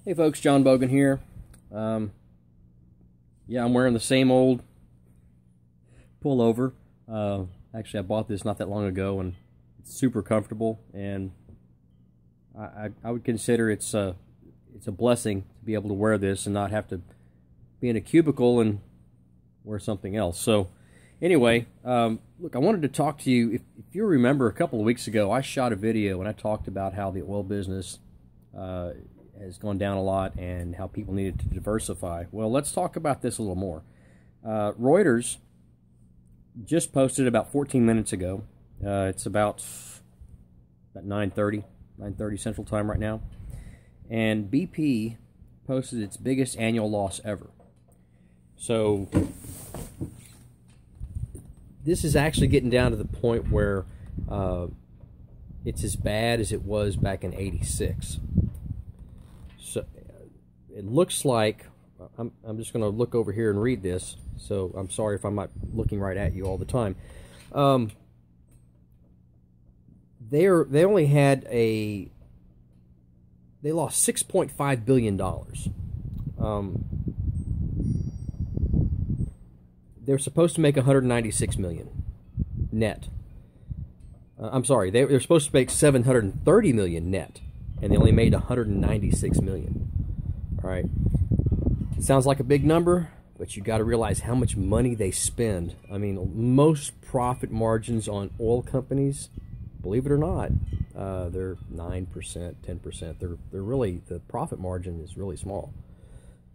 Hey folks, John Bogan here. Yeah, I'm wearing the same old pullover. Actually, I bought this not that long ago, and it's super comfortable. And I would consider it's a blessing to be able to wear this and not have to be in a cubicle and wear something else. So, anyway, look, I wanted to talk to you. If you remember, a couple of weeks ago, I shot a video and I talked about how the oil business has gone down a lot and how people needed to diversify. Well, let's talk about this a little more. Reuters just posted about 14 minutes ago. It's about 9:30 Central Time right now. And BP posted its biggest annual loss ever. So this is actually getting down to the point where it's as bad as it was back in '86. So it looks like, I'm just going to look over here and read this, so I'm sorry if I'm not looking right at you all the time. They lost $6.5 billion. They're supposed to make $196 million net. I'm sorry, they're supposed to make $730 million net, and they only made $196 million. All right, it sounds like a big number, but you got to realize how much money they spend. I mean, most profit margins on oil companies, believe it or not, they're 9%, 10%. They're really, the profit margin is really small.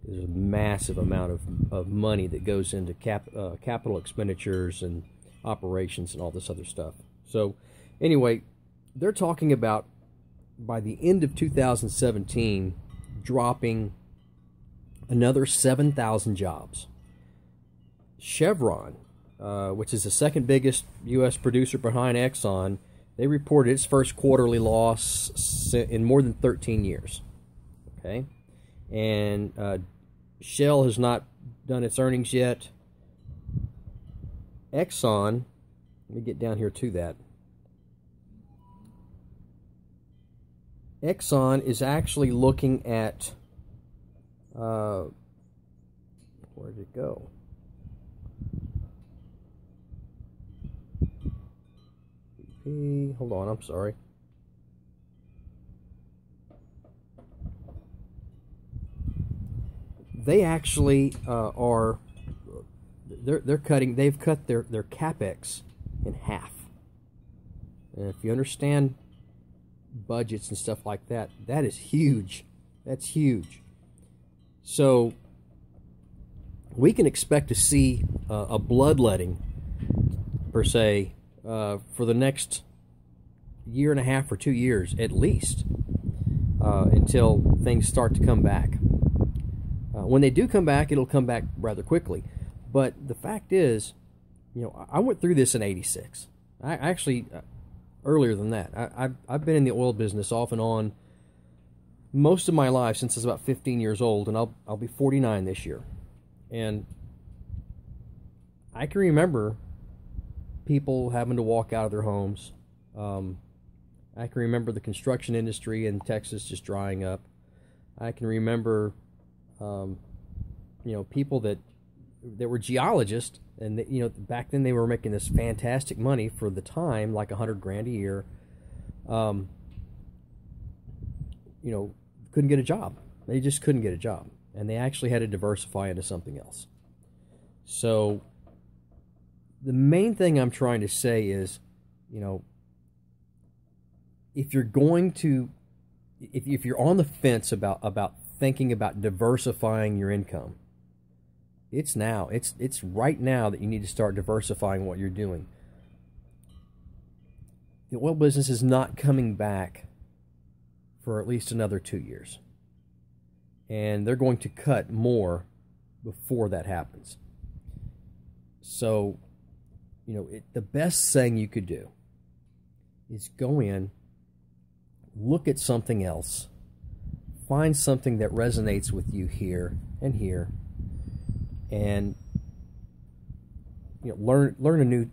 There's a massive amount of money that goes into capital expenditures and operations and all this other stuff. So anyway, they're talking about by the end of 2017 dropping another 7,000 jobs. Chevron, which is the second biggest U.S. producer behind Exxon, they reported its first quarterly loss in more than 13 years. Okay, and Shell has not done its earnings yet. Exxon, let me get down here to that. Exxon is actually looking at, where did it go? BP, hold on, I'm sorry. They actually they've cut their capex in half. And if you understand budgets and stuff like that, that is huge. That's huge. So we can expect to see a bloodletting, per se, for the next year and a half or 2 years at least, until things start to come back. When they do come back, it'll come back rather quickly. But the fact is, you know, I went through this in '86. I actually, earlier than that, I've been in the oil business off and on most of my life since I was about 15 years old, and I'll be 49 this year. And I can remember people having to walk out of their homes. I can remember the construction industry in Texas just drying up. I can remember, you know, people that were geologists, and you know, back then they were making this fantastic money for the time, like $100,000 a year. You know, couldn't get a job. They just couldn't get a job, and they actually had to diversify into something else. So the main thing I'm trying to say is, you know, if you're going to, if you're on the fence about thinking about diversifying your income, it's now. It's right now that you need to start diversifying what you're doing. The oil business is not coming back for at least another 2 years. And they're going to cut more before that happens. So, you know, the best thing you could do is go in, look at something else, find something that resonates with you here and here, and you know,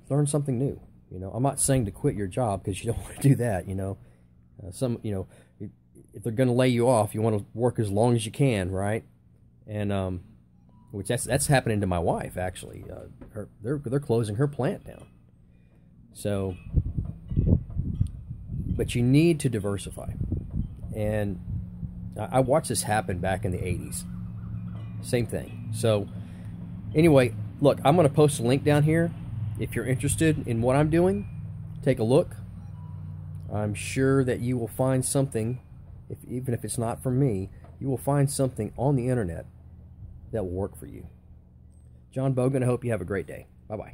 learn something new. You know, I'm not saying to quit your job, because you don't want to do that. You know, if they're going to lay you off, you want to work as long as you can, right? And which that's happening to my wife actually. They're closing her plant down. So, but you need to diversify. And I watched this happen back in the 80s. Same thing. So, anyway, look, I'm going to post a link down here. If you're interested in what I'm doing, take a look. I'm sure that you will find something, even if it's not from me, you will find something on the internet that will work for you. John Bogan, I hope you have a great day. Bye-bye.